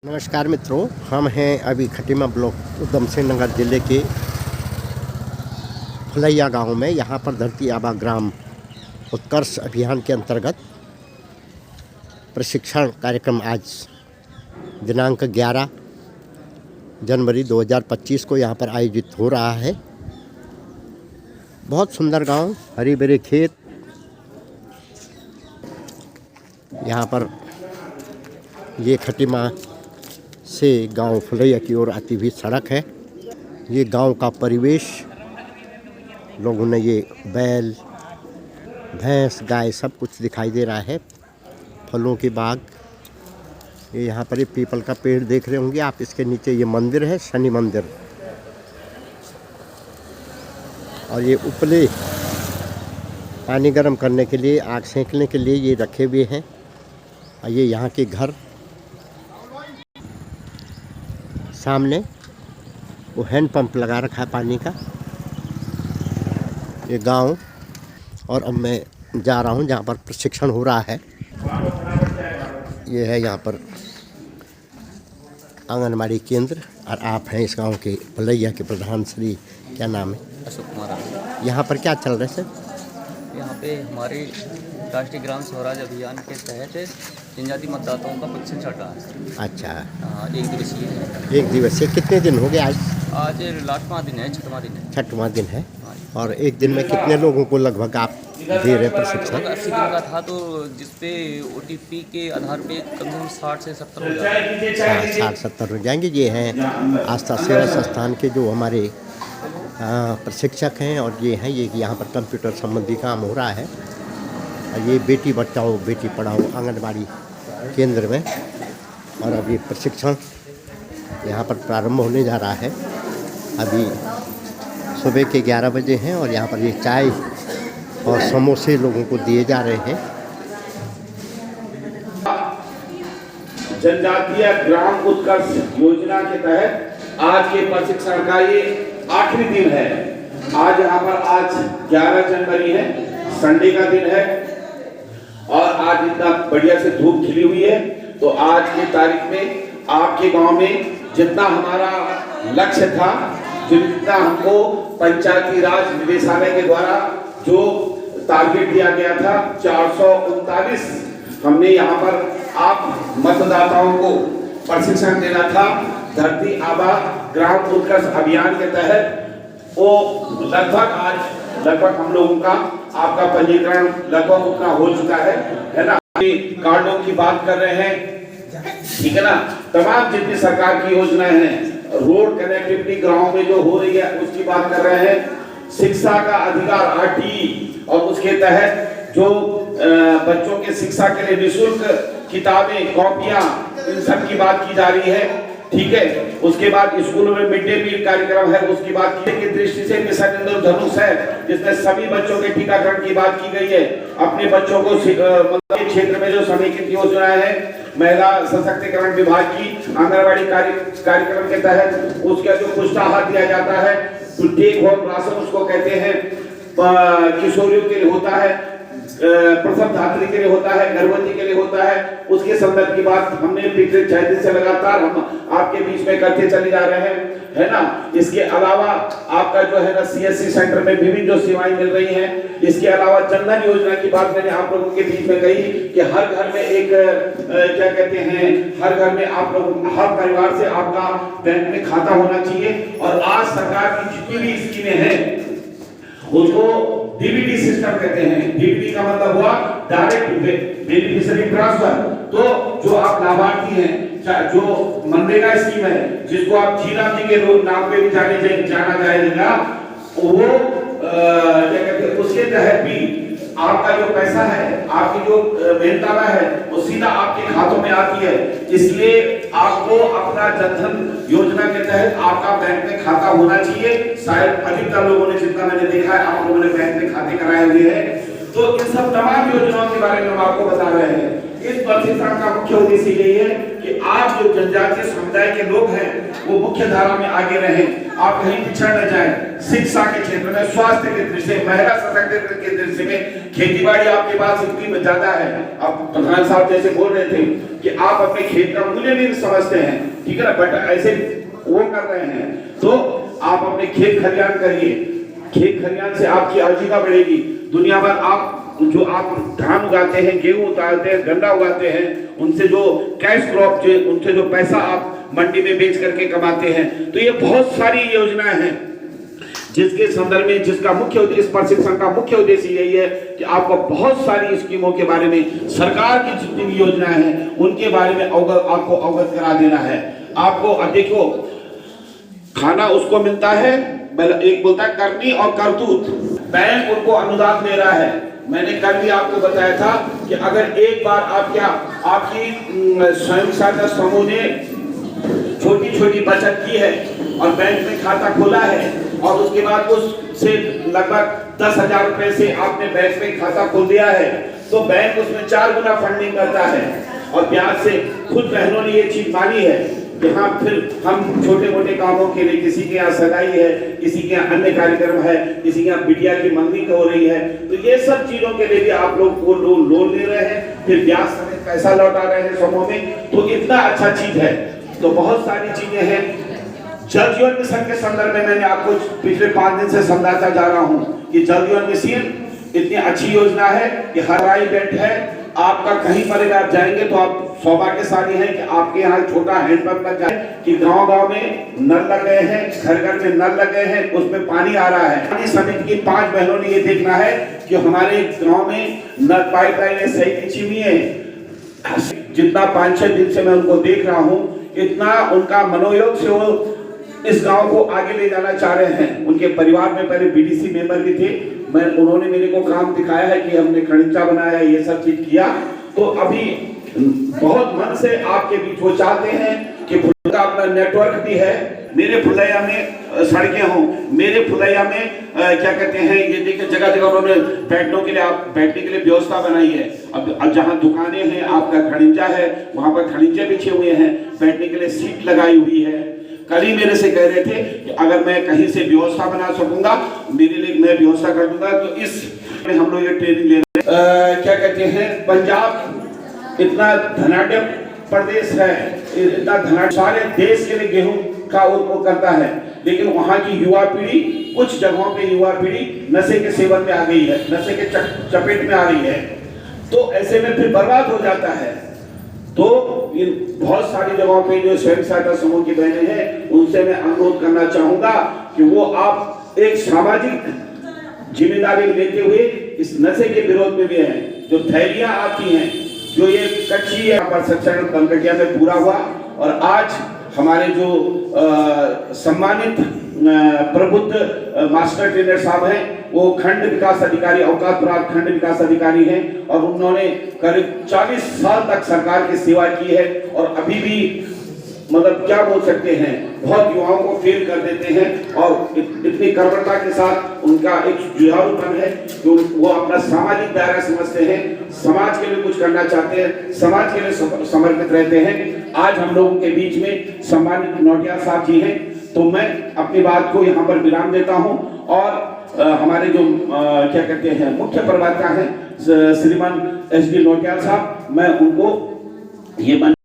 नमस्कार मित्रों, हम हैं अभी खटीमा ब्लॉक उधम सिंह नगर ज़िले के फुलैया गांव में। यहाँ पर धरती आबा ग्राम उत्कर्ष अभियान के अंतर्गत प्रशिक्षण कार्यक्रम आज दिनांक 11 जनवरी 2025 को यहाँ पर आयोजित हो रहा है। बहुत सुंदर गांव, हरी भरे खेत। यहाँ पर ये खटीमा से गांव फुलैया की ओर आती हुई सड़क है। ये गांव का परिवेश, लोगों ने ये बैल, भैंस, गाय सब कुछ दिखाई दे रहा है। फलों की बाग, ये यहाँ पर ये पीपल का पेड़ देख रहे होंगे आप। इसके नीचे ये मंदिर है, शनि मंदिर। और ये उपले पानी गर्म करने के लिए, आग सेंकने के लिए ये रखे हुए हैं। और ये यहाँ के घर, सामने वो हैंड पंप लगा रखा है पानी का। ये गांव, और अब मैं जा रहा हूं जहां पर प्रशिक्षण हो रहा है। ये है यहाँ पर आंगनबाड़ी केंद्र, और आप हैं इस गांव के फुलैया के प्रधान श्री, क्या नाम है? अशोक कुमार। यहाँ पर क्या चल रहा है सर? यहाँ पे हमारे राष्ट्रीय ग्राम स्वराज अभियान के तहत जनजाति मतदाताओं का प्रशिक्षण चल रहा है। अच्छा, एक दिवसीय है। एक दिवसीय। कितने दिन हो गए आज? आज लास्टवां दिन है, छठवां दिन है। छठवां दिन है। और एक दिन में कितने लोगों को लगभग आप दे रहे प्रशिक्षण? 80 दिन का था, तो जिसपे OTP के आधार पे कम से कम 60 से 70 हो जाएंगे। 60-70 हो जाएंगे। ये हैं आस्था सेवा संस्थान के जो हमारे प्रशिक्षक हैं, और ये हैं, ये यहाँ पर कंप्यूटर संबंधी काम हो रहा है। और ये बेटी बचाओ बेटी पढ़ाओ आंगनबाड़ी केंद्र में। और अभी प्रशिक्षण यहाँ पर प्रारंभ होने जा रहा है। अभी सुबह के 11 बजे हैं, और यहाँ पर ये चाय और समोसे लोगों को दिए जा रहे हैं। जनजातीय ग्राम उत्कर्ष योजना के तहत आज के प्रशिक्षण का ये आखिरी दिन है। आज यहाँ पर आज 11 जनवरी है, संडे का दिन है, और आज इतना बढ़िया से धूप खिली हुई है। तो आज की तारीख में आपके गांव में जितना हमारा लक्ष्य था, जितना हमको पंचायती राज निदेशालय के द्वारा जो टारगेट दिया गया था, 439 हमने यहाँ पर आप मतदाताओं को प्रशिक्षण देना था। धरती आबा ग्राम उत्कर्ष अभियान के तहत वो लगभग हम लोगों का आपका पंजीकरण लगभग उतना हो चुका है ना। कार्डों की बात कर रहे हैं, ठीक है ना। तमाम जितनी सरकार की योजनाएं हैं, रोड कनेक्टिविटी गांव में जो हो रही है उसकी बात कर रहे हैं। शिक्षा का अधिकार RTE, और उसके तहत जो बच्चों के शिक्षा के लिए निःशुल्क किताबें, कॉपियां, इन सब की बात की जा रही है, ठीक है। उसके बाद स्कूलों में मिड डे मील कार्यक्रम है, उसकी बात की दृष्टि से मिशन इंद्रधनुष है, जिसमें सभी बच्चों के टीकाकरण की बात की गई है। अपने बच्चों को क्षेत्र में जो समेकित योजनाएं हैं, महिला सशक्तिकरण विभाग की आंगनबाड़ी कार्यक्रम के तहत उसका जो पुष्टाहार दिया जाता है, तो टेक होम राशन उसको कहते हैं, किशोरियों के लिए होता है, प्रसव धात्री के लिए होता है, गर्भवती के लिए होता है। उसके संदर्भ की बात हमने पिछले 6 दिन से लगातार हम आपके बीच में करते चले जा रहे हैं, है ना। इसके अलावा आपका जो है ना CSC सेंटर में विभिन्न जो सेवाएं मिल रही हैं। इसके अलावा जनधन योजना की बात मैंने आप लोगों के बीच में कही कि हर घर में एक क्या कहते हैं, हर घर में आप लोग, हर परिवार से आपका बैंक में खाता होना चाहिए। और आज सरकार की जितनी भी स्कीमें हैं उसको DBT सिस्टम कहते हैं। DBT का मतलब हुआ डायरेक्ट बेनिफिशियरी ट्रांसफर। तो जो आप लाभार्थी हैं, जो मनरेगा स्कीम है, जिसको आप जीना जी के नाम पे भी जाना जाएगा, वो क्या कहते हैं, उसके तहत भी आपका जो पैसा है, आपकी जो मेहनताना है, वो सीधा आपके खातों में आती है। इसलिए आपको अपना जनधन योजना के तहत आपका बैंक में खाता होना चाहिए। शायद अधिकतर लोगों ने, जितना मैंने देखा है, आप लोगों ने बैंक में खाते कराए हुए हैं। तो इन सब तमाम योजनाओं के बारे में हम आपको बता रहे हैं। इस प्रशिक्षण का मुख्य उद्देश्य यही है कि आप जो जनजातीय समुदाय के लोग हैं वो मुख्य धारा में आगे रहें, आप कहीं पिछड़ न जाएं। शिक्षा के क्षेत्र में, स्वास्थ्य के दृष्टि से, महिला सशक्तिकरण के दृष्टि में, खेतीबाड़ी आपके पास इतनी ज्यादा है। आप प्रधान साहब जैसे बोल रहे थे कि आप अपने खेत का मूल्य नहीं समझते हैं, ठीक है ना, बट ऐसे वो कर रहे हैं, तो आप अपने खेत खलियान करिए। खेत खलियान से आपकी आजीविका बढ़ेगी। दुनिया भर आप जो आप धान उगाते हैं, गेहूं उगाते हैं, गन्ना उगाते हैं, उनसे जो कैश क्रॉप, उनसे जो पैसा आप मंडी में बेच करके कमाते हैं, तो ये बहुत सारी योजनाएं हैं जिसके संदर्भ में, जिसका मुख्य इस प्रशिक्षण का मुख्य उद्देश्य यही है कि आपको बहुत सारी स्कीमों के बारे में, सरकार की जितनी भी योजनाएं हैं उनके बारे में आपको अवगत करा देना है। आपको देखो, खाना उसको मिलता है, एक बोलता है करनी और करतूत, बैंक उनको अनुदान दे रहा है। मैंने कल भी आपको बताया था कि अगर एक बार आपकी स्वयं सहायता समूह ने छोटी छोटी बचत की है और बैंक में खाता खोला है और उसके बाद उससे लगभग 10,000 रुपए से आपने बैंक में खाता खोल दिया है, तो बैंक उसमें 4 गुना फंडिंग करता है। और ब्याज से खुद बहनों ने ये चीज मानी है कि हाँ, फिर हम छोटे मोटे कामों के लिए, किसी के यहाँ सगाई है, किसी के यहाँ अन्य कार्यक्रम है, किसी के यहाँ बिटिया की मंगनी हो रही है, तो ये सब चीजों के लिए भी आप लोग वो लोन ले रहे हैं, फिर ब्याज समेत पैसा लौटा रहे हैं समूह में, तो इतना अच्छा चीज है। तो बहुत सारी चीजें हैं। जल जीवन मिशन के संदर्भ में मैंने आपको पिछले 5 दिन से समझाता जा रहा हूँ कि जल जीवन मिशन इतनी अच्छी योजना है कि हर इवेंट है आपका, कहीं पर भी आप जाएंगे तो आप सौभाग्यशाली हैं कि आपके यहाँ छोटा हैंडपंप लग जाए, कि गांव-गांव में नल लगे हैं, घर-घर में नल लगे हैं, उसमें पानी आ रहा है। पानी समिति की 5 बहनों ने ये देखना है कि हमारे गांव में नल पाइपलाइनें सही बिछी हुई है। जितना 5-6 दिन से मैं उनको देख रहा हूँ, इतना उनका मनोयोग से वो इस गांव को आगे ले जाना चाह रहे हैं। उनके परिवार में पहले बीडीसी मेंबर भी थे, उन्होंने मेरे को काम दिखाया है कि हमने खड़ीचा बनाया, ये सब चीज किया। तो अभी बहुत मन से आपके बीच वो चाहते हैं कि का अपना नेटवर्क भी है। मेरे फुलैया में सड़कें हों, मेरे फुलैया में क्या कहते हैं, ये देखिए जगह जगह उन्होंने बैठने के लिए व्यवस्था बनाई है। अब जहाँ दुकानें हैं, आपका खड़ीचा है, वहाँ पर खड़ीचे बिछे हुए हैं, बैठने के लिए सीट लगाई हुई है। कल ही मेरे से कह रहे थे कि अगर मैं कहीं से व्यवस्था बना सकूंगा, मेरे लिए मैं व्यवस्था कर दूंगा। तो इस में हम लोग ये ट्रेनिंग ले रहे हैं। क्या कहते हैं, पंजाब इतना धनाढ्य प्रदेश है, इतना धनाढ्य, सारे देश के लिए गेहूं का उत्पादन करता है, लेकिन वहाँ की युवा पीढ़ी, कुछ जगहों पे युवा पीढ़ी नशे के सेवन में आ गई है, नशे के चपेट में आ रही है, तो ऐसे में फिर बर्बाद हो जाता है। तो इन बहुत सारी जगहों पे जो स्वयं सहायता समूह की बहनें हैं, उनसे मैं अनुरोध करना चाहूंगा कि वो आप एक सामाजिक जिम्मेदारी लेते हुए इस नशे के विरोध में भी हैं। जो थैलियां आती हैं, जो ये कच्ची है, प्रशिक्षण कंकटिया में पूरा हुआ और आज हमारे जो सम्मानित प्रबुद्ध मास्टर ट्रेनर साहब हैं, वो खंड विकास अधिकारी, अवकाश प्राप्त खंड विकास अधिकारी हैं और उन्होंने करीब 40 साल तक सरकार की सेवा की है और अभी भी मतलब क्या बोल सकते हैं, बहुत युवाओं को फेल कर देते हैं और इतनी कर्मठता के साथ उनका एक जुझारूपन है जो वो अपना सामाजिक दायरा समझते हैं, समाज के लिए कुछ करना चाहते हैं, समाज के लिए समर्पित रहते हैं। आज हम लोगों के बीच में सम्मानित नौटियाल साहब जी हैं, तो मैं अपनी बात को यहाँ पर विराम देता हूँ और हमारे जो क्या कहते हैं मुख्य प्रवक्ता हैं श्रीमान SD नौटियाल साहब, मैं उनको ये